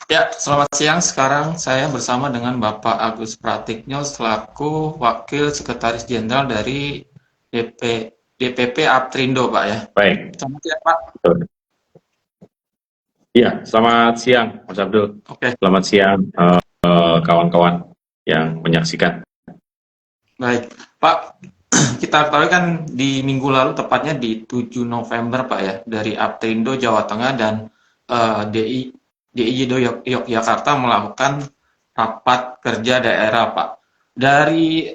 Ya, selamat siang. Sekarang saya bersama dengan Bapak Agus Pratikno selaku Wakil Sekretaris Jenderal dari DPP Aptrindo, Pak ya. Baik, Selamat siang, Pak. betul. Iya, selamat siang, Mas Abdul. Oke, Selamat siang, kawan-kawan yang menyaksikan. baik. Pak, kita ketahui kan di minggu lalu, tepatnya di 7 November, Pak ya, dari Aptrindo Jawa Tengah dan DIY Yogyakarta melakukan rapat kerja daerah, Pak. Dari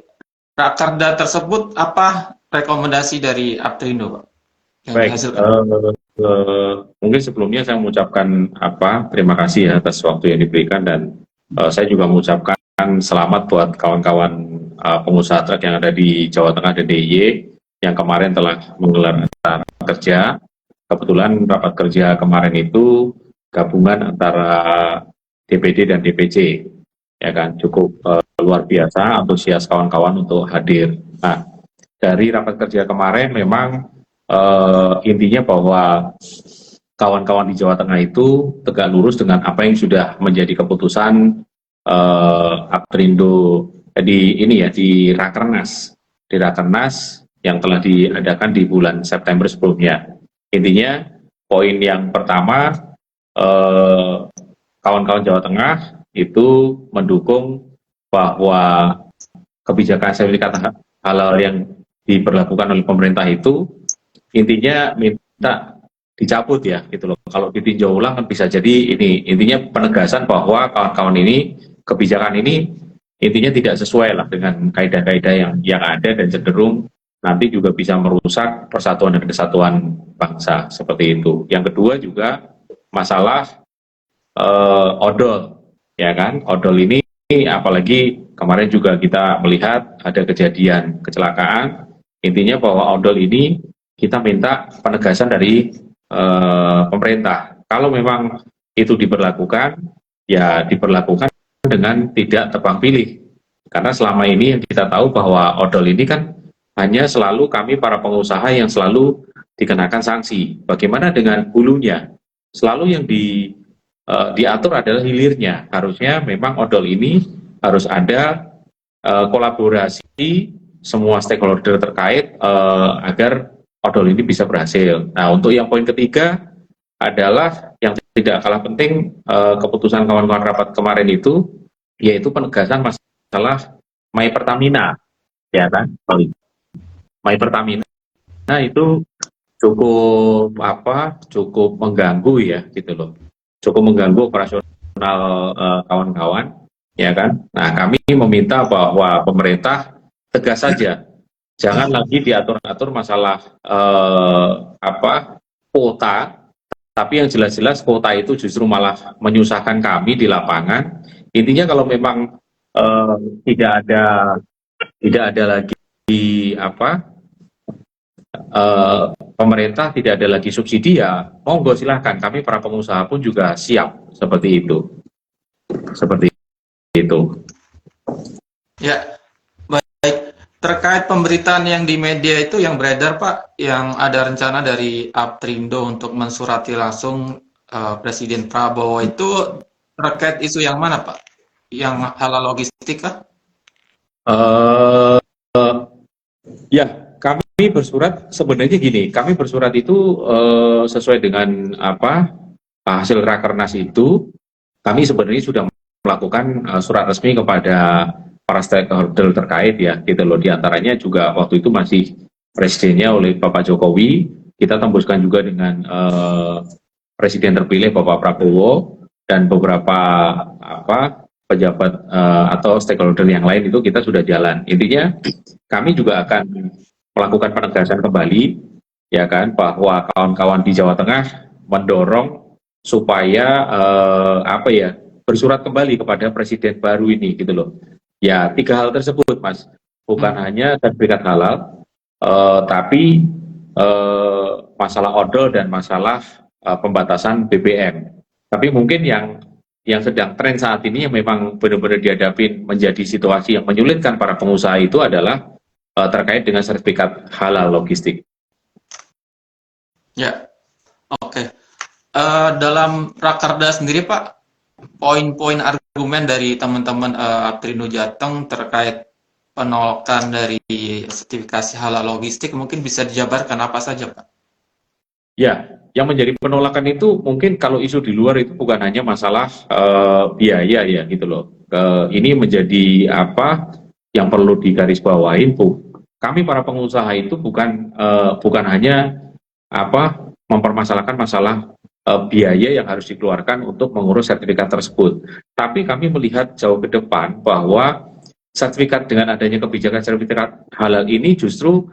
Rakerda tersebut apa rekomendasi dari Aptrindo, Pak, yang Baik, dihasilkan? mungkin sebelumnya saya mengucapkan terima kasih ya atas waktu yang diberikan dan saya juga mengucapkan selamat buat kawan-kawan pengusaha truk yang ada di Jawa Tengah dan DIY yang kemarin telah menggelar rapat kerja. Kebetulan rapat kerja kemarin itu gabungan antara DPD dan DPC, ya kan, cukup luar biasa antusias kawan-kawan untuk hadir. Nah, dari rapat kerja kemarin memang intinya bahwa kawan-kawan di Jawa Tengah itu tegak lurus dengan apa yang sudah menjadi keputusan Aptrindo di Rakernas yang telah diadakan di bulan September sebelumnya. Intinya poin yang pertama, kawan-kawan Jawa Tengah itu mendukung bahwa kebijakan sertifikat halal yang diberlakukan oleh pemerintah itu intinya minta dicabut ya gitu loh. Kalau ditinjau ulang kan bisa jadi ini intinya penegasan bahwa kawan-kawan ini kebijakan ini intinya tidak sesuai lah dengan kaidah-kaidah yang ada dan cenderung nanti juga bisa merusak persatuan dan kesatuan bangsa seperti itu. Yang kedua juga masalah odol, ya kan? Odol ini apalagi kemarin juga kita melihat ada kejadian kecelakaan. Intinya bahwa odol ini kita minta penegasan dari pemerintah. Kalau memang itu diberlakukan, ya diberlakukan dengan tidak tebang pilih. Karena selama ini yang kita tahu bahwa odol ini kan hanya selalu kami para pengusaha yang selalu dikenakan sanksi. Bagaimana dengan hulunya? Selalu yang diatur adalah hilirnya. Harusnya memang odol ini harus ada kolaborasi semua stakeholder terkait agar odol ini bisa berhasil. Nah, untuk yang poin ketiga adalah yang tidak kalah penting, keputusan kawan-kawan rapat kemarin itu yaitu penegasan masalah My Pertamina, ya kan? My Pertamina itu cukup mengganggu ya gitu loh, cukup mengganggu operasional kawan-kawan, ya kan. Nah, kami meminta bahwa pemerintah tegas saja, jangan lagi diatur-atur masalah kuota, tapi yang jelas-jelas kuota itu justru malah menyusahkan kami di lapangan. Intinya kalau memang eh, tidak ada tidak ada lagi apa pemerintah tidak ada lagi subsidi, ya monggo silahkan, kami para pengusaha pun juga siap seperti itu. Ya, baik. Terkait pemberitaan yang di media itu yang beredar, Pak, yang ada rencana dari Aptrindo untuk mensurati langsung Presiden Prabowo itu terkait isu yang mana, Pak? Yang halal logistik kah? Uh, Ya, kami bersurat sebenarnya gini, kami bersurat itu sesuai dengan hasil rakernas itu, kami sebenarnya sudah melakukan surat resmi kepada para stakeholder terkait ya, gitu loh. Di antaranya juga waktu itu masih presidennya oleh Bapak Jokowi, kita tembuskan juga dengan presiden terpilih Bapak Prabowo dan beberapa pejabat atau stakeholder yang lain itu kita sudah jalan. Intinya kami juga akan melakukan penegasan kembali, ya kan, bahwa kawan-kawan di Jawa Tengah mendorong supaya bersurat kembali kepada presiden baru ini gitu loh. Ya, tiga hal tersebut, Mas, bukan hanya sertifikat halal, tapi masalah odol dan masalah pembatasan BBM. Tapi mungkin yang sedang tren saat ini yang memang benar-benar dihadapi menjadi situasi yang menyulitkan para pengusaha itu adalah terkait dengan sertifikat halal logistik. Ya, oke. Dalam Rakerda sendiri, Pak, poin-poin argumen dari teman-teman Aprindo Jateng terkait penolakan dari sertifikasi halal logistik mungkin bisa dijabarkan apa saja, Pak? Ya, yang menjadi penolakan itu mungkin kalau isu di luar itu bukan hanya masalah biaya ya gitu loh. Ini menjadi apa yang perlu digarisbawahi. Kami para pengusaha itu bukan hanya apa mempermasalahkan masalah biaya yang harus dikeluarkan untuk mengurus sertifikat tersebut. Tapi kami melihat jauh ke depan bahwa sertifikat dengan adanya kebijakan sertifikat halal ini justru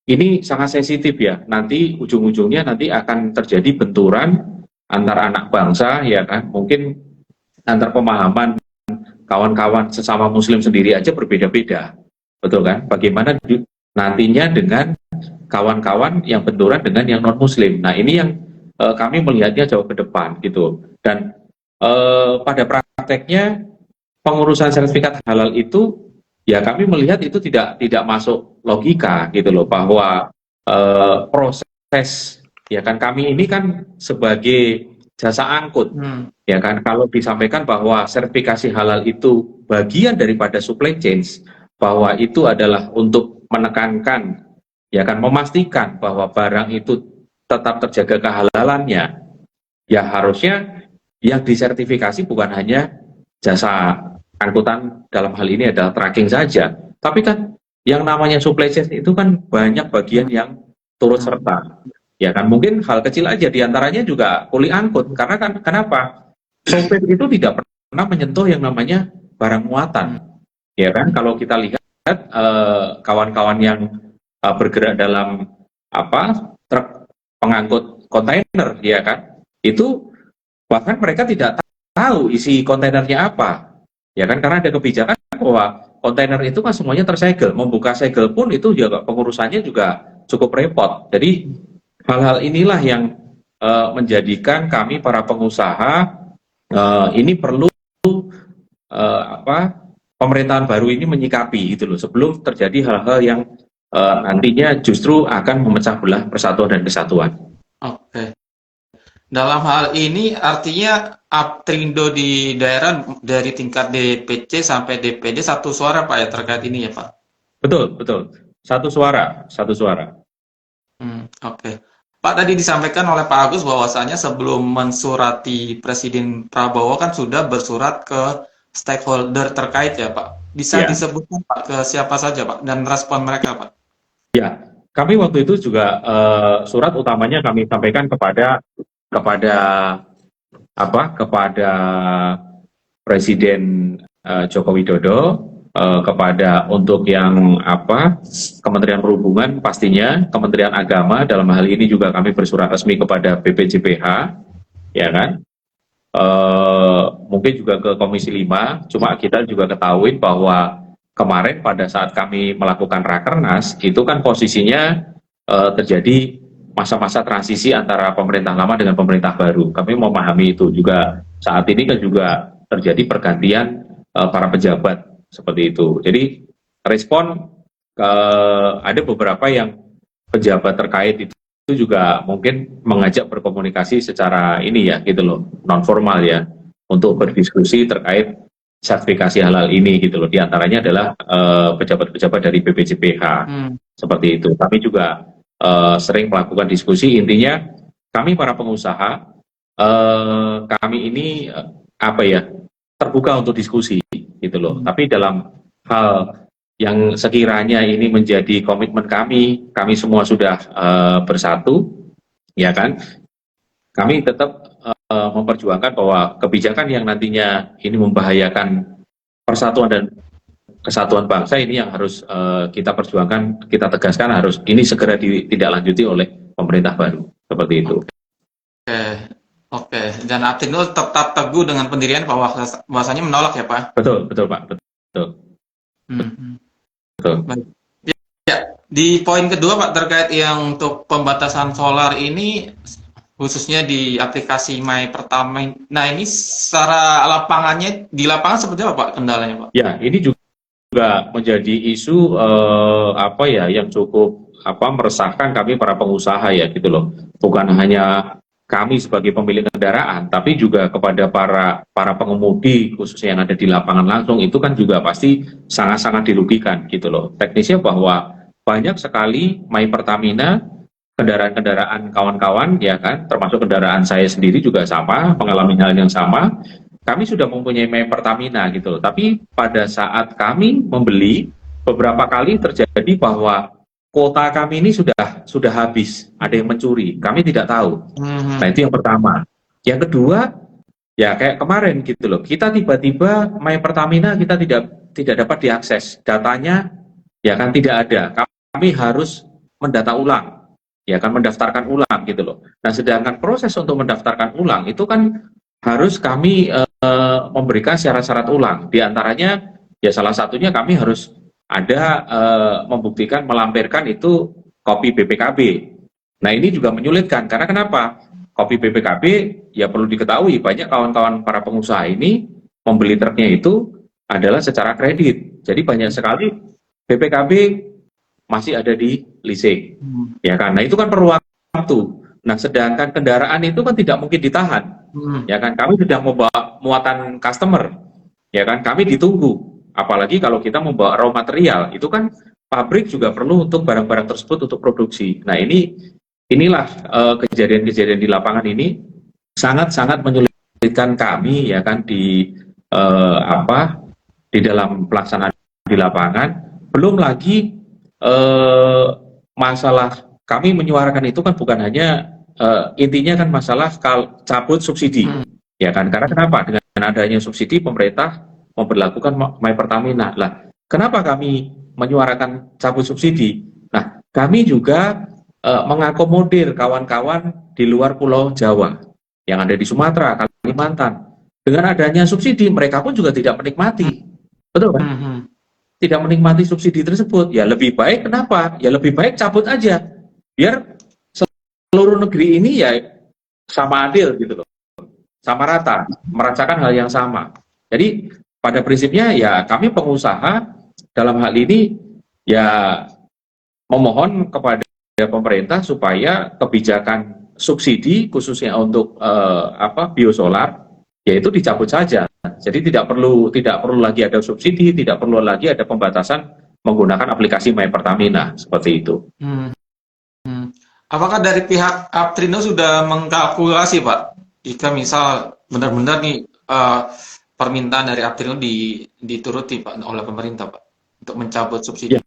ini sangat sensitif ya. Nanti ujung-ujungnya nanti akan terjadi benturan antara anak bangsa ya kan. Mungkin antar pemahaman kawan-kawan sesama muslim sendiri aja berbeda-beda. Betul kan? Bagaimana nantinya dengan kawan-kawan yang benturan dengan yang non muslim. Nah, ini yang kami melihatnya jauh ke depan gitu. Dan pada prakteknya pengurusan sertifikat halal itu ya kami melihat itu tidak masuk logika gitu loh, bahwa proses ya kan kami ini kan sebagai jasa angkut ya kan, kalau disampaikan bahwa sertifikasi halal itu bagian daripada supply chain, bahwa itu adalah untuk menekankan ya kan, memastikan bahwa barang itu tetap terjaga kehalalannya, ya harusnya yang disertifikasi bukan hanya jasa angkutan, dalam hal ini adalah tracking saja, tapi kan yang namanya supply chain itu kan banyak bagian yang turut serta. Ya kan, mungkin hal kecil aja diantaranya juga kuli angkut, karena kan kenapa? Sopir itu tidak pernah menyentuh yang namanya barang muatan. Ya kan, kalau kita lihat kawan-kawan yang bergerak dalam apa truk pengangkut kontainer, ya kan, itu bahkan mereka tidak tahu isi kontainernya apa. Ya kan, karena ada kebijakan bahwa kontainer itu kan semuanya tersegel, membuka segel pun itu juga pengurusannya juga cukup repot. Jadi hal-hal inilah yang menjadikan kami para pengusaha ini perlu pemerintahan baru ini menyikapi gitu loh, sebelum terjadi hal-hal yang nantinya justru akan memecah belah persatuan dan kesatuan. Oke. Dalam hal ini artinya Aprindo di daerah dari tingkat DPC sampai DPD satu suara Pak ya terkait ini ya Pak? Betul, betul. Satu suara, satu suara. Oke. Pak, tadi disampaikan oleh Pak Agus bahwasanya sebelum mensurati Presiden Prabowo kan sudah bersurat ke stakeholder terkait ya Pak. Bisa Ya. disebutkan Pak ke siapa saja Pak dan respon mereka Pak? Ya, kami waktu itu juga surat utamanya kami sampaikan kepada kepada Presiden Joko Widodo, kepada untuk yang Kementerian Perhubungan pastinya, Kementerian Agama, dalam hal ini juga kami bersurat resmi kepada BPJPH, ya kan, mungkin juga ke Komisi 5, cuma kita juga ketahui bahwa kemarin pada saat kami melakukan rakernas itu kan posisinya terjadi masa-masa transisi antara pemerintah lama dengan pemerintah baru. Kami memahami itu juga, saat ini kan juga terjadi pergantian para pejabat seperti itu. Jadi respon ada beberapa yang pejabat terkait itu juga mungkin mengajak berkomunikasi secara ini ya gitu loh, non formal ya, untuk berdiskusi terkait sertifikasi halal ini gitu loh. Di antaranya adalah pejabat-pejabat dari BPJPH seperti itu. Kami juga sering melakukan diskusi. Intinya kami para pengusaha kami ini terbuka untuk diskusi gitu loh. Tapi dalam hal yang sekiranya ini menjadi komitmen kami semua sudah bersatu, ya kan, kami tetap memperjuangkan bahwa kebijakan yang nantinya ini membahayakan persatuan dan kesatuan bangsa ini yang harus kita perjuangkan, kita tegaskan, harus ini segera ditindaklanjuti oleh pemerintah baru, seperti itu. Oke. Dan Aprindo tetap teguh dengan pendirian bahwasanya menolak ya Pak? Betul Pak, betul. Betul. Ya, di poin kedua Pak terkait yang untuk pembatasan solar ini khususnya di aplikasi My Pertamina. Nah, ini secara lapangannya di lapangan seperti apa Pak kendalanya Pak? Ya, ini juga menjadi isu yang cukup meresahkan kami para pengusaha ya gitu loh. Bukan hanya kami sebagai pemilik kendaraan, tapi juga kepada para pengemudi khususnya yang ada di lapangan langsung itu kan juga pasti sangat-sangat dirugikan gitu loh. Teknisnya bahwa banyak sekali My Pertamina kendaraan-kendaraan kawan-kawan ya kan, termasuk kendaraan saya sendiri juga sama mengalami hal yang sama. Kami sudah mempunyai My Pertamina gitu loh. Tapi pada saat kami membeli beberapa kali terjadi bahwa kuota kami ini sudah habis, ada yang mencuri, kami tidak tahu. Nah, itu yang pertama. Yang kedua, ya kayak kemarin gitu loh. Kita tiba-tiba My Pertamina kita tidak dapat diakses. Datanya ya kan tidak ada. Kami harus mendata ulang. Ya kan mendaftarkan ulang gitu loh. Nah, sedangkan proses untuk mendaftarkan ulang itu kan harus kami memberikan syarat-syarat ulang. Di antaranya ya salah satunya kami harus ada membuktikan melampirkan itu kopi BPKB. Nah, ini juga menyulitkan karena kenapa? Kopi BPKB ya perlu diketahui banyak kawan-kawan para pengusaha ini membeli truknya itu adalah secara kredit. Jadi banyak sekali BPKB masih ada di leasing. Ya kan? Nah, itu kan perlu waktu. Nah, sedangkan kendaraan itu kan tidak mungkin ditahan. Ya kan? Kami sudah membawa muatan customer. Ya kan? Kami ditunggu. Apalagi kalau kita membawa raw material, itu kan pabrik juga perlu untuk barang-barang tersebut untuk produksi. Nah, inilah kejadian-kejadian di lapangan ini sangat-sangat menyulitkan kami ya kan di dalam pelaksanaan di lapangan. Belum lagi masalah kami menyuarakan itu kan bukan hanya intinya kan masalah cabut subsidi ya kan, karena kenapa dengan adanya subsidi pemerintah memberlakukan My Pertamina lah. Kenapa kami menyuarakan cabut subsidi? Nah, kami juga mengakomodir kawan-kawan di luar Pulau Jawa yang ada di Sumatera, Kalimantan. Dengan adanya subsidi mereka pun juga tidak menikmati, betul kan? Tidak menikmati subsidi tersebut. Ya lebih baik kenapa? Ya lebih baik cabut aja, biar seluruh negeri ini ya sama adil gitu loh, sama rata, merasakan hal yang sama. Jadi pada prinsipnya ya kami pengusaha dalam hal ini ya memohon kepada pemerintah supaya kebijakan subsidi khususnya untuk biosolar yaitu dicabut saja. Jadi tidak perlu lagi ada subsidi, tidak perlu lagi ada pembatasan menggunakan aplikasi My Pertamina seperti itu. Apakah dari pihak Aptrindo sudah mengkalkulasi, Pak, jika misal benar-benar nih permintaan dari Aptrindo dituruti Pak oleh pemerintah Pak untuk mencabut subsidi? Ya.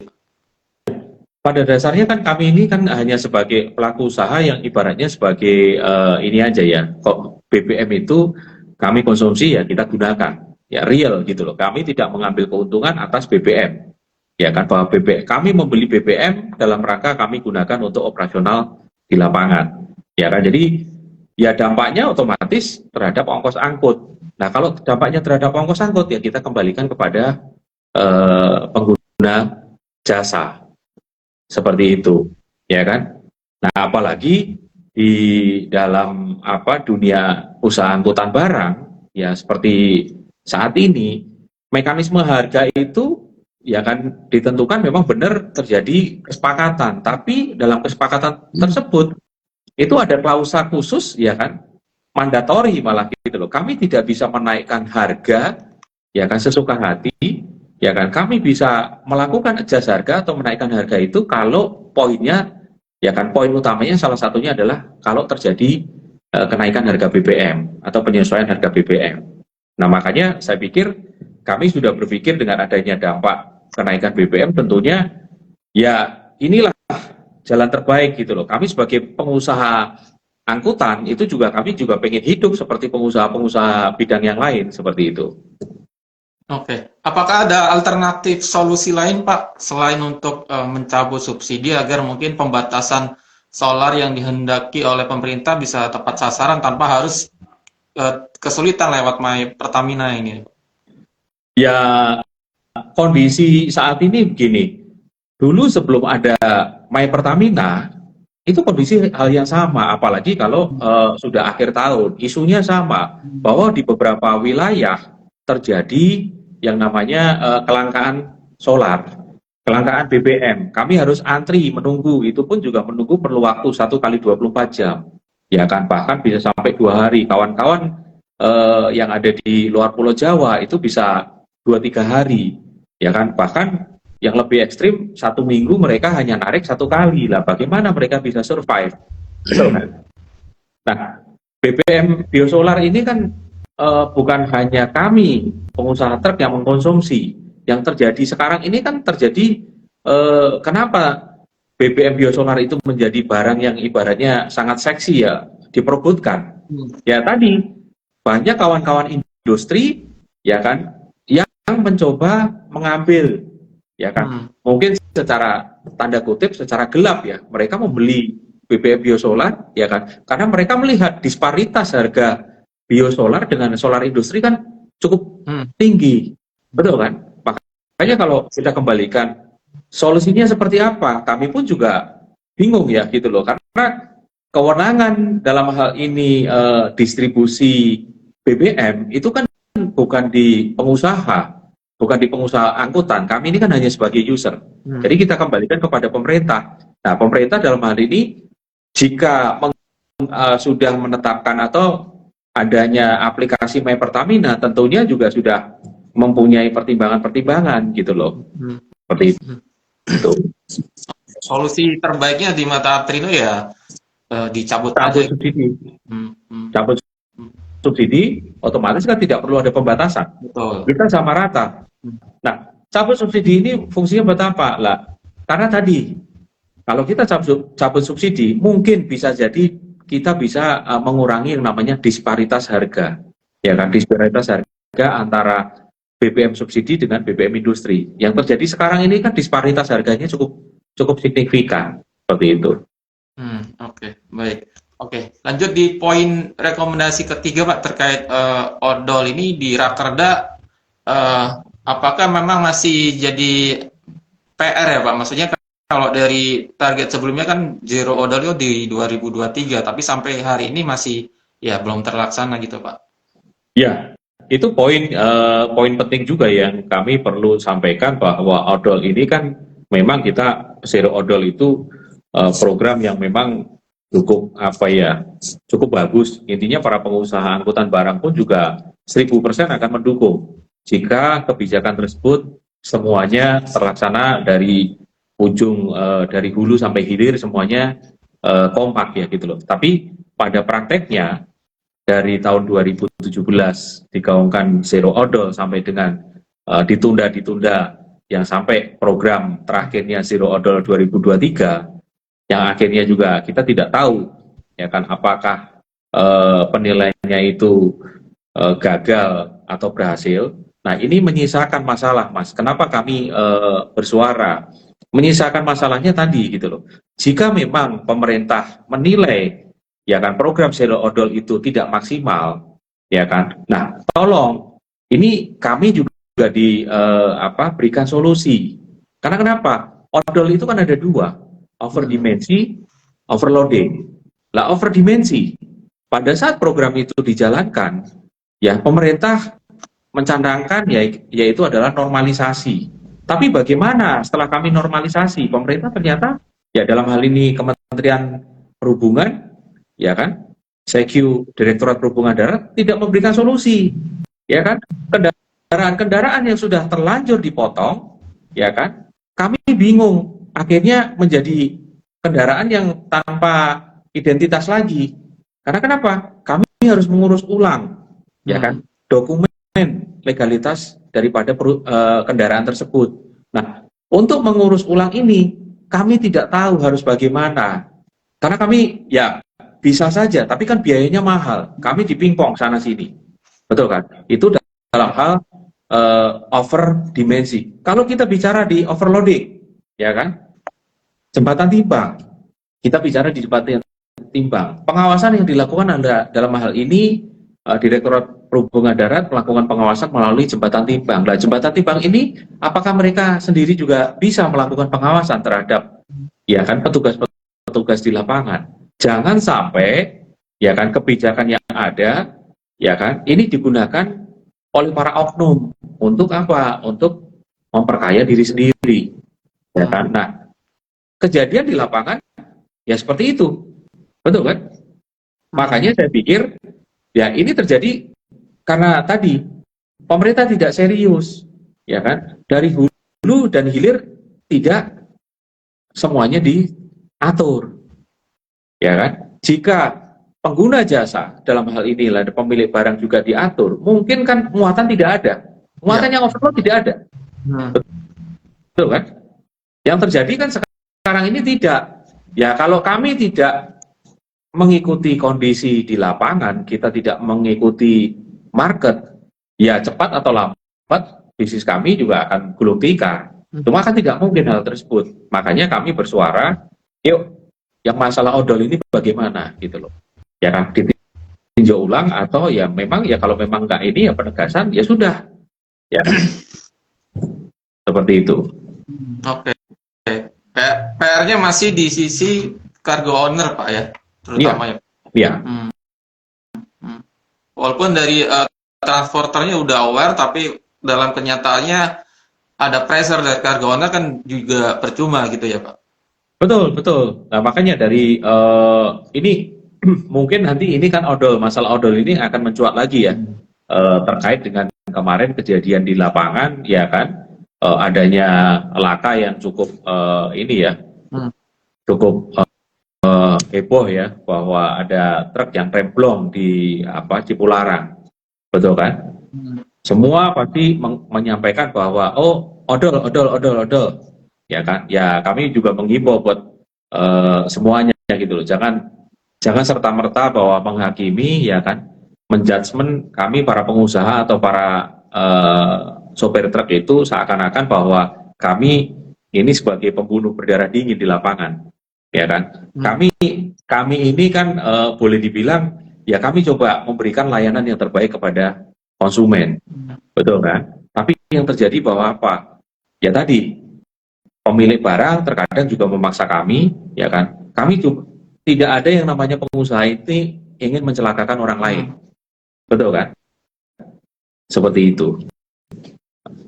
Pada dasarnya kan kami ini kan hanya sebagai pelaku usaha yang ibaratnya sebagai ini aja ya. Kok BBM itu kami konsumsi ya kita gunakan ya real gitu loh. Kami tidak mengambil keuntungan atas BBM. Ya kan bahwa kami membeli BBM dalam rangka kami gunakan untuk operasional di lapangan. Ya kan jadi ya dampaknya otomatis terhadap ongkos angkut. Nah, kalau dampaknya terhadap ongkos angkut ya kita kembalikan kepada pengguna jasa. Seperti itu, ya kan? Nah, apalagi di dalam dunia usaha angkutan barang ya seperti saat ini mekanisme harga itu ya kan ditentukan memang benar terjadi kesepakatan, tapi dalam kesepakatan tersebut itu ada klausa khusus ya kan mandatori malah gitu loh. Kami tidak bisa menaikkan harga ya kan sesuka hati. Ya kan, kami bisa melakukan adjust harga atau menaikkan harga itu kalau poinnya, ya kan, poin utamanya salah satunya adalah kalau terjadi kenaikan harga BBM atau penyesuaian harga BBM. Nah, makanya saya pikir kami sudah berpikir dengan adanya dampak kenaikan BBM tentunya ya inilah jalan terbaik gitu loh. Kami sebagai pengusaha angkutan itu juga kami juga pengen hidup seperti pengusaha-pengusaha bidang yang lain seperti itu. Oke, apakah ada alternatif solusi lain Pak selain untuk mencabut subsidi agar mungkin pembatasan solar yang dihendaki oleh pemerintah bisa tepat sasaran tanpa harus kesulitan lewat My Pertamina ini? Ya kondisi saat ini begini, dulu sebelum ada My Pertamina itu kondisi hal yang sama, apalagi kalau sudah akhir tahun isunya sama bahwa di beberapa wilayah terjadi yang namanya kelangkaan solar, kelangkaan BBM. Kami harus antri menunggu, itu pun juga menunggu perlu waktu 1 kali 24 jam. ya kan, bahkan bisa sampai 2 hari. Kawan-kawan yang ada di luar Pulau Jawa itu bisa 2-3 hari, ya kan, bahkan yang lebih ekstrim 1 minggu mereka hanya narik 1 kali lah. Bagaimana mereka bisa survive? Betul kan? Nah, BBM biosolar ini kan bukan hanya kami pengusaha truk yang mengkonsumsi. Yang terjadi sekarang ini kan terjadi, kenapa BBM biosolar itu menjadi barang yang ibaratnya sangat seksi ya, diperebutkan. Ya tadi banyak kawan-kawan industri, ya kan, yang mencoba mengambil, ya kan, mungkin secara tanda kutip secara gelap ya, mereka membeli BBM biosolar, ya kan, karena mereka melihat disparitas harga biosolar dengan solar industri kan cukup tinggi, betul kan? Makanya kalau kita kembalikan solusinya seperti apa, kami pun juga bingung ya gitu loh, karena kewenangan dalam hal ini distribusi BBM itu kan bukan di pengusaha, bukan di pengusaha angkutan. Kami ini kan hanya sebagai user. Jadi kita kembalikan kepada pemerintah. Nah, pemerintah dalam hal ini jika sudah menetapkan atau adanya aplikasi My Pertamina, tentunya juga sudah mempunyai pertimbangan-pertimbangan gitu loh. Seperti itu. Solusi terbaiknya di mata Aptrindo ya dicabut aja. Subsidi. Cabut subsidi, otomatis kan tidak perlu ada pembatasan. Betul. Kita sama rata. Nah, cabut subsidi ini fungsinya buat apa? Lah, karena tadi kalau kita cabut subsidi, mungkin bisa jadi kita bisa mengurangi yang namanya disparitas harga. Ya kan, disparitas harga antara BBM subsidi dengan BBM industri. Yang terjadi sekarang ini kan disparitas harganya cukup signifikan seperti itu. Oke, baik. Oke, lanjut di poin rekomendasi ketiga Pak terkait odol ini di Rakerda, apakah memang masih jadi PR ya Pak? Maksudnya kalau dari target sebelumnya kan zero odol itu di 2023, tapi sampai hari ini masih ya belum terlaksana gitu Pak. Ya, itu poin penting juga yang kami perlu sampaikan, bahwa odol ini kan memang kita zero odol itu program yang memang cukup bagus. Intinya para pengusaha angkutan barang pun juga 1000% akan mendukung jika kebijakan tersebut semuanya terlaksana dari ujung, dari hulu sampai hilir semuanya kompak ya gitu loh. Tapi pada prakteknya dari tahun 2017 digaungkan zero odol sampai dengan ditunda yang sampai program terakhirnya zero odol 2023, yang akhirnya juga kita tidak tahu ya kan apakah penilaiannya itu gagal atau berhasil. Nah, ini menyisakan masalah, Mas. Kenapa kami bersuara? Menyisakan masalahnya tadi gitu loh. Jika memang pemerintah menilai ya kan program zero odol itu tidak maksimal, ya kan. Nah, tolong ini kami juga berikan solusi. Karena kenapa? Odol itu kan ada dua, overdimensi, overloading. Lah, overdimensi pada saat program itu dijalankan, ya pemerintah mencandangkan yaitu adalah normalisasi. Tapi bagaimana setelah kami normalisasi, pemerintah ternyata ya dalam hal ini Kementerian Perhubungan, ya kan, CQ Direktorat Perhubungan Darat tidak memberikan solusi, ya kan, kendaraan-kendaraan yang sudah terlanjur dipotong, ya kan, kami bingung, akhirnya menjadi kendaraan yang tanpa identitas lagi. Karena kenapa? Kami harus mengurus ulang, ya kan, dokumen legalitas daripada kendaraan tersebut. Nah, untuk mengurus ulang ini, kami tidak tahu harus bagaimana. Karena kami, ya bisa saja, tapi kan biayanya mahal. Kami dipingpong sana-sini. Betul kan? Itu dalam hal over dimensi. Kalau kita bicara di overloading, ya kan? Jembatan timbang. Kita bicara di jembatan timbang. Pengawasan yang dilakukan dalam hal ini, Direktorat Perhubungan Darat melakukan pengawasan melalui jembatan timbang. Nah, jembatan timbang ini apakah mereka sendiri juga bisa melakukan pengawasan terhadap ya kan petugas di lapangan? Jangan sampai ya kan kebijakan yang ada ya kan ini digunakan oleh para oknum untuk apa? Untuk memperkaya diri sendiri. Ya kan? Nah, kejadian di lapangan ya seperti itu. Betul kan? Makanya saya pikir ya ini terjadi karena tadi pemerintah tidak serius, ya kan? Dari hulu dan hilir tidak semuanya diatur, ya kan? Jika pengguna jasa dalam hal ini lah pemilik barang juga diatur, mungkin kan muatan tidak ada, muatan yang overload tidak ada, betul kan? Yang terjadi kan sekarang ini tidak. Ya kalau kami tidak mengikuti kondisi di lapangan, kita tidak mengikuti market, ya cepat atau lambat bisnis kami juga akan gulung tikar. Cuma kan tidak mungkin hal tersebut. Makanya kami bersuara, yuk yang masalah odol ini bagaimana gitu loh. Ya kan ditinjau ulang atau ya memang ya kalau memang nggak ini ya penegasan ya sudah. Ya seperti itu. Oke. PR-nya masih di sisi cargo owner, Pak ya, terutama ya. Iya. Walaupun dari transporternya udah aware, tapi dalam kenyataannya ada pressure dari cargo owner kan juga percuma gitu ya, Pak. Betul, betul. Nah, makanya dari ini mungkin nanti ini kan masalah odol ini akan mencuat lagi ya terkait dengan kemarin kejadian di lapangan, ya kan, adanya laka yang cukup ini ya, cukup heboh ya, bahwa ada truk yang remblong di Cipularang, betul kan? Semua pasti menyampaikan bahwa odol, ya kan? Ya kami juga menghimbau buat semuanya gitu loh, jangan serta merta bahwa menghakimi, ya kan, menjudgment kami para pengusaha atau para sopir truk itu seakan-akan bahwa kami ini sebagai pembunuh berdarah dingin di lapangan, ya kan? Kami ini kan boleh dibilang ya kami coba memberikan layanan yang terbaik kepada konsumen, betul kan? Tapi yang terjadi bahwa apa? Ya tadi pemilik barang terkadang juga memaksa kami, ya kan? Kami juga tidak ada yang namanya pengusaha itu ingin mencelakakan orang lain, betul kan? Seperti itu.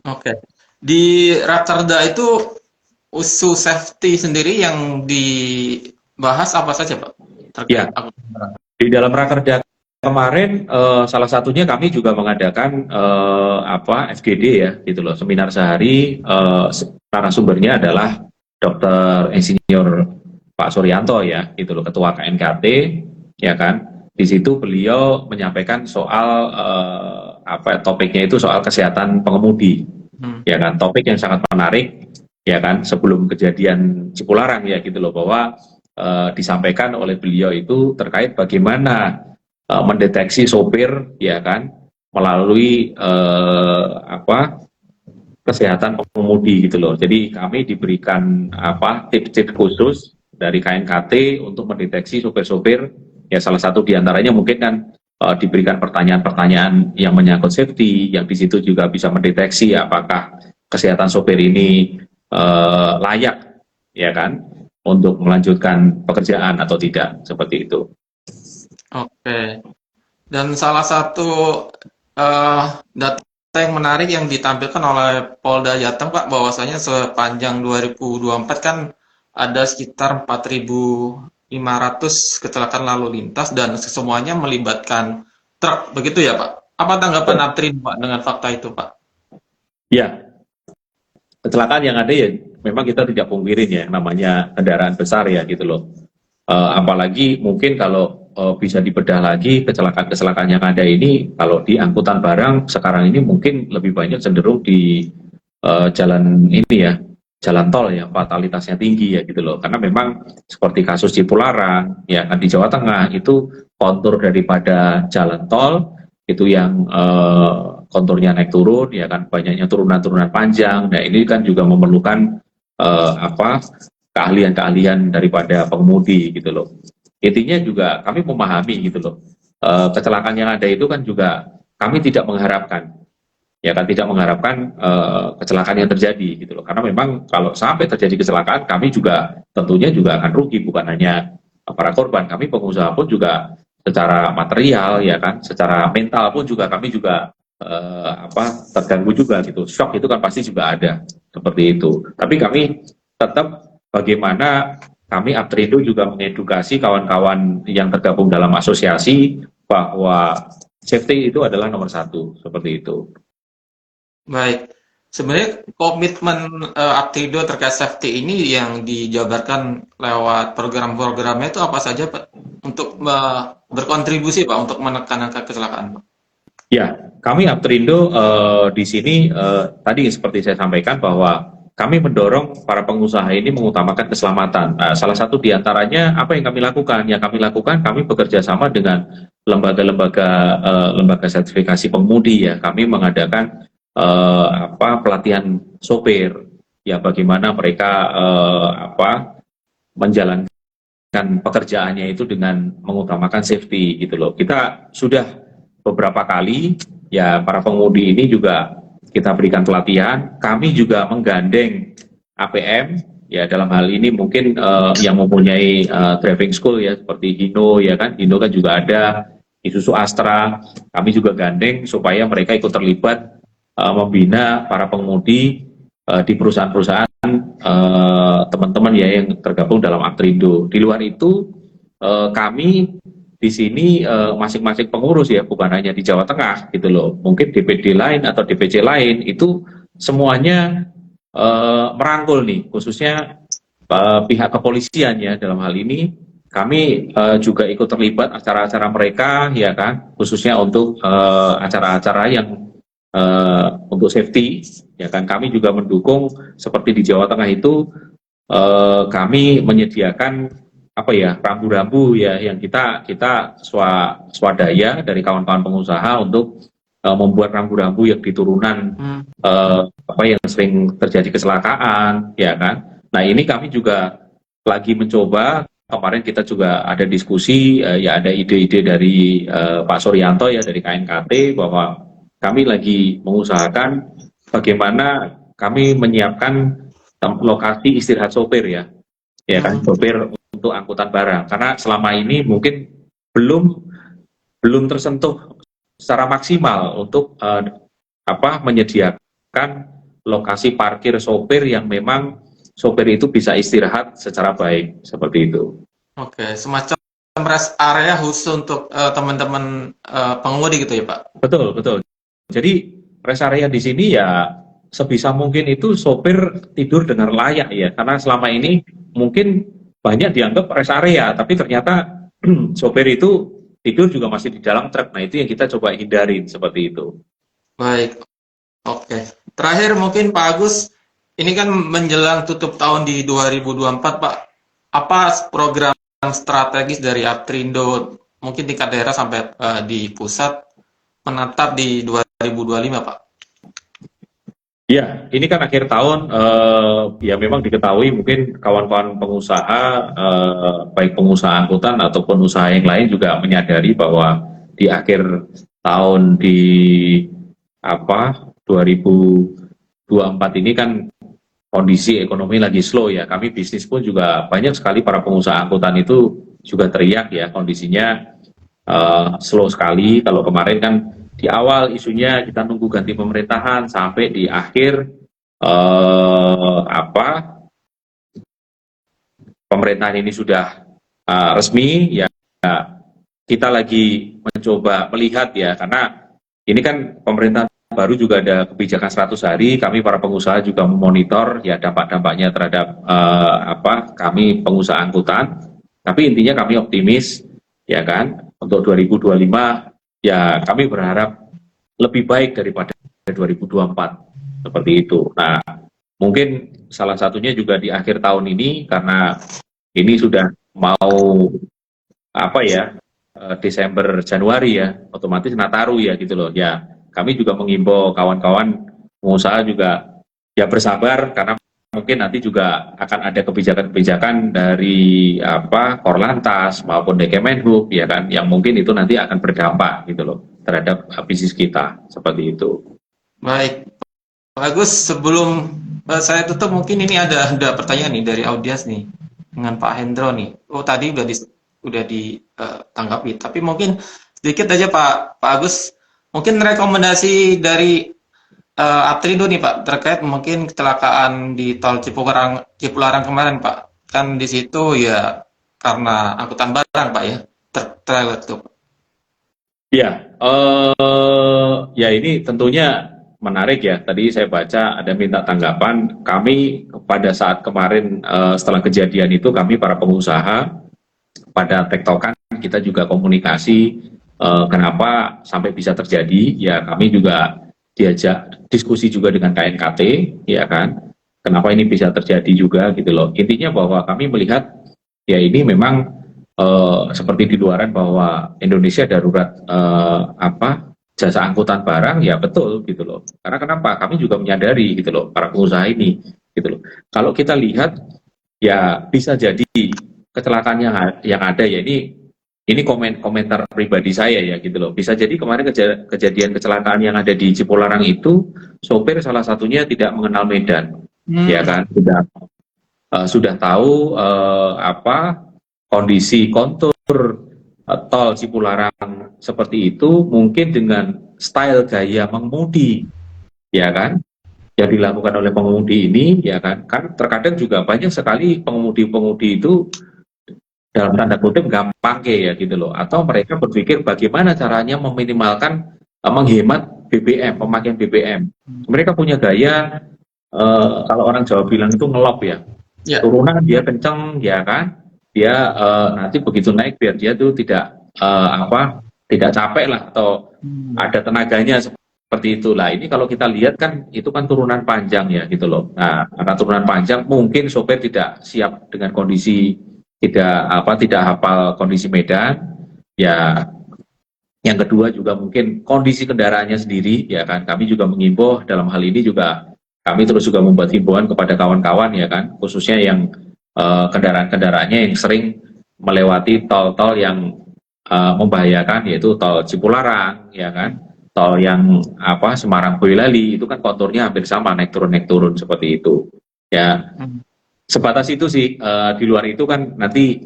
Oke. Di Rakerda itu usul safety sendiri yang dibahas apa saja, Pak? Ya. Di dalam Rakerda kemarin salah satunya kami juga mengadakan FGD ya, gitu loh, seminar sehari. Narasumbernya adalah Dr. Insinyur Pak Suryanto ya, gitu loh, Ketua KNKT, ya kan. Di situ beliau menyampaikan soal topiknya itu soal kesehatan pengemudi, ya kan, topik yang sangat menarik, ya kan, sebelum kejadian Cipularang ya, gitu loh, bahwa disampaikan oleh beliau itu terkait bagaimana mendeteksi sopir, ya kan, melalui kesehatan pengemudi gitu loh. Jadi kami diberikan tips-tips khusus dari KNKT untuk mendeteksi sopir-sopir. Ya salah satu diantaranya mungkin kan diberikan pertanyaan-pertanyaan yang menyangkut safety, yang di situ juga bisa mendeteksi apakah kesehatan sopir ini layak, ya kan, untuk melanjutkan pekerjaan atau tidak, seperti itu. Oke. Dan salah satu data yang menarik yang ditampilkan oleh Polda Jateng, Pak, bahwasanya sepanjang 2024 kan ada sekitar 4.500 kecelakaan lalu lintas dan semuanya melibatkan truk, begitu ya, Pak? Apa tanggapan Aptrin, Pak, dengan fakta itu, Pak? Ya, kecelakaan yang ada ya memang kita tidak pungkirin ya, namanya kendaraan besar ya, gitu loh. Apalagi mungkin kalau bisa dibedah lagi kecelakaan-kecelakaan yang ada ini, kalau di angkutan barang sekarang ini mungkin lebih banyak cenderung di jalan ini ya, jalan tol ya, fatalitasnya tinggi ya, gitu loh. Karena memang seperti kasus Cipularang ya kan, di Jawa Tengah itu kontur daripada jalan tol itu yang konturnya naik turun, ya kan, banyaknya turunan-turunan panjang. Nah ini kan juga memerlukan keahlian-keahlian daripada pengemudi, gitu loh. Intinya juga kami memahami, gitu loh, kecelakaan yang ada itu kan juga kami tidak mengharapkan, ya kan, tidak mengharapkan kecelakaan yang terjadi, gitu loh. Karena memang kalau sampai terjadi kecelakaan, kami juga tentunya juga akan rugi, bukan hanya para korban, kami pengusaha pun juga secara material, ya kan, secara mental pun juga kami juga terganggu juga, gitu. Shock itu kan pasti juga ada, seperti itu. Tapi kami tetap bagaimana kami Aptrindo juga mengedukasi kawan-kawan yang tergabung dalam asosiasi bahwa safety itu adalah nomor satu, seperti itu. Baik. Sebenarnya komitmen Aptido terkait safety ini yang dijabarkan lewat program-programnya itu apa saja, Pak? Untuk berkontribusi, Pak, untuk menekan angka kecelakaan, Pak. Ya, kami Aptrindo di sini tadi seperti saya sampaikan bahwa kami mendorong para pengusaha ini mengutamakan keselamatan. Nah, salah satu di antaranya apa yang kami lakukan? Yang kami lakukan, kami bekerja sama dengan lembaga sertifikasi pengemudi ya. Kami mengadakan pelatihan sopir ya, bagaimana mereka menjalankan pekerjaannya itu dengan mengutamakan safety gitu loh. Kita sudah beberapa kali ya, para pengemudi ini juga kita berikan pelatihan. Kami juga menggandeng APM ya, dalam hal ini mungkin yang mempunyai driving school ya, seperti Hino ya kan, Hino kan juga ada, Isuzu Astra, kami juga gandeng supaya mereka ikut terlibat membina para pengemudi di perusahaan-perusahaan teman-teman ya yang tergabung dalam Aptrindo. Di luar itu kami di sini masing-masing pengurus ya, bukan hanya di Jawa Tengah gitu loh, mungkin DPD lain atau DPC lain itu semuanya merangkul nih, khususnya pihak kepolisian ya. Dalam hal ini kami juga ikut terlibat acara-acara mereka ya kan, khususnya untuk acara-acara yang untuk safety ya kan. Kami juga mendukung seperti di Jawa Tengah itu kami menyediakan apa ya, rambu-rambu ya, yang kita swadaya dari kawan-kawan pengusaha untuk membuat rambu-rambu yang di turunan apa yang sering terjadi kecelakaan ya kan. Nah, ini kami juga lagi mencoba, kemarin kita juga ada diskusi ya, ada ide-ide dari Pak Suryanto ya dari KNKT, bahwa kami lagi mengusahakan bagaimana kami menyiapkan lokasi istirahat sopir ya kan, sopir untuk angkutan barang, karena selama ini mungkin belum tersentuh secara maksimal untuk menyediakan lokasi parkir sopir yang memang sopir itu bisa istirahat secara baik, seperti itu. Oke, semacam rest area khusus untuk teman-teman pengemudi gitu ya, Pak? Betul. Jadi rest area di sini ya sebisa mungkin itu sopir tidur dengan layak ya, karena selama ini mungkin banyak dianggap rest area, tapi ternyata sopir itu tidur juga masih di dalam truk. Nah, itu yang kita coba hindarin, seperti itu. Baik, oke. Terakhir mungkin Pak Agus, ini kan menjelang tutup tahun di 2024, Pak. Apa program strategis dari Aptrindo, mungkin tingkat daerah sampai di pusat, menatap di 2025, Pak? Ya, ini kan akhir tahun, ya memang diketahui mungkin kawan-kawan pengusaha, baik pengusaha angkutan ataupun usaha yang lain juga menyadari bahwa di akhir tahun di 2024 ini kan kondisi ekonomi lagi slow ya. Kami bisnis pun juga banyak sekali para pengusaha angkutan itu juga teriak ya, kondisinya slow sekali. Kalau kemarin kan di awal isunya kita nunggu ganti pemerintahan, sampai di akhir pemerintahan ini sudah resmi ya, kita lagi mencoba melihat ya, karena ini kan pemerintah baru juga ada kebijakan 100 hari, kami para pengusaha juga memonitor ya dampak-dampaknya terhadap kami pengusaha angkutan. Tapi intinya kami optimis ya kan, untuk 2025 ya kami berharap lebih baik daripada 2024, seperti itu. Nah, mungkin salah satunya juga di akhir tahun ini, karena ini sudah mau Desember Januari ya, otomatis Nataru ya gitu loh ya. Kami juga mengimbau kawan-kawan pengusaha juga ya bersabar, karena mungkin nanti juga akan ada kebijakan-kebijakan dari Korlantas maupun Kemenhub ya kan, yang mungkin itu nanti akan berdampak gitu loh terhadap bisnis kita, seperti itu. Baik, Pak Agus, sebelum saya tutup, mungkin ini ada pertanyaan nih dari audiens nih dengan Pak Hendro nih. Oh, tadi udah ditanggapi, tapi mungkin sedikit aja Pak Agus, mungkin rekomendasi dari Aptrindo nih Pak, terkait mungkin kecelakaan di tol Cipularang kemarin Pak. kan di situ ya karena angkutan barang Pak ya, trailer tuh. Ya, ya ini tentunya menarik ya. Tadi saya baca ada minta tanggapan. Kami pada saat kemarin setelah kejadian itu kami para pengusaha pada tektokan kita juga komunikasi kenapa sampai bisa terjadi. Ya kami juga diajak diskusi juga dengan KNKT, ya kan. Kenapa ini bisa terjadi juga gitu loh. Intinya bahwa kami melihat ya ini memang seperti di luaran bahwa Indonesia darurat jasa angkutan barang ya betul gitu loh. Karena kenapa? Kami juga menyadari gitu loh para pengusaha ini gitu loh. Kalau kita lihat ya bisa jadi kecelakaan yang ada ya ini komentar pribadi saya ya gitu loh. Bisa jadi kemarin kejadian kecelakaan yang ada di Cipularang itu sopir salah satunya tidak mengenal medan, ya kan? Sudah tahu kondisi kontur tol Cipularang seperti itu mungkin dengan style gaya mengemudi, ya kan? Yang dilakukan oleh pengemudi ini, ya kan? Kan terkadang juga banyak sekali pengemudi-pengemudi itu dalam tanda kutip gampang ya gitu loh. Atau mereka berpikir bagaimana caranya meminimalkan menghemat BBM, pemakaian BBM. Mereka punya gaya kalau orang Jawa bilang itu ngelop ya. Turunan dia kenceng, ya kan? Dia nanti begitu naik biar dia tuh tidak tidak capek lah atau ada tenaganya seperti itulah. Ini kalau kita lihat kan itu kan turunan panjang ya gitu loh. Nah, karena turunan panjang mungkin sopir tidak siap dengan kondisi tidak hafal kondisi medan. Ya, yang kedua juga mungkin kondisi kendaraannya sendiri ya kan. Kami juga mengimbau dalam hal ini juga kami terus juga membuat himbauan kepada kawan-kawan ya kan, khususnya yang kendaraan-kendaraannya yang sering melewati tol-tol yang membahayakan yaitu tol Cipularang ya kan, tol yang Semarang Boyolali itu kan konturnya hampir sama naik turun seperti itu ya. Sebatas itu sih, di luar itu kan nanti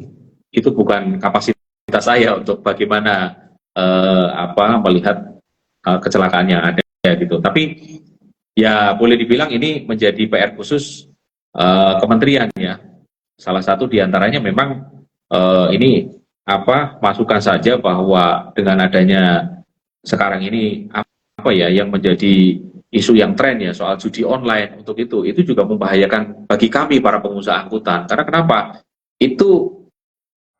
itu bukan kapasitas saya untuk bagaimana melihat kecelakaan yang ada gitu. Tapi ya boleh dibilang ini menjadi PR khusus kementerian ya. Salah satu diantaranya memang ini masukan saja bahwa dengan adanya sekarang ini yang menjadi isu yang tren ya soal judi online untuk itu juga membahayakan bagi kami para pengusaha angkutan. Karena kenapa? Itu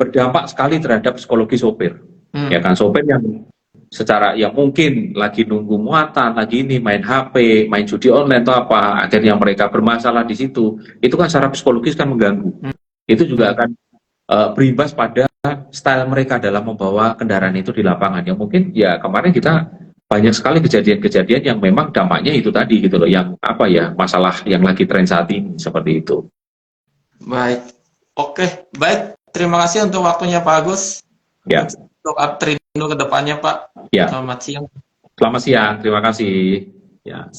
berdampak sekali terhadap psikologi sopir. Ya kan, sopir yang secara yang mungkin lagi nunggu muatan, lagi ini main HP, main judi online atau apa, akhirnya mereka bermasalah di situ. Itu kan secara psikologis kan mengganggu. Itu juga akan berimbas pada style mereka dalam membawa kendaraan itu di lapangan. Yang mungkin ya kemarin kita banyak sekali kejadian-kejadian yang memang dampaknya itu tadi gitu loh, yang masalah yang lagi tren saat ini seperti itu. Baik, oke, baik. Terima kasih untuk waktunya Pak Agus. Ya. Untuk Aptrindo ke depannya Pak. Ya. Selamat siang. Selamat siang, terima kasih. Ya.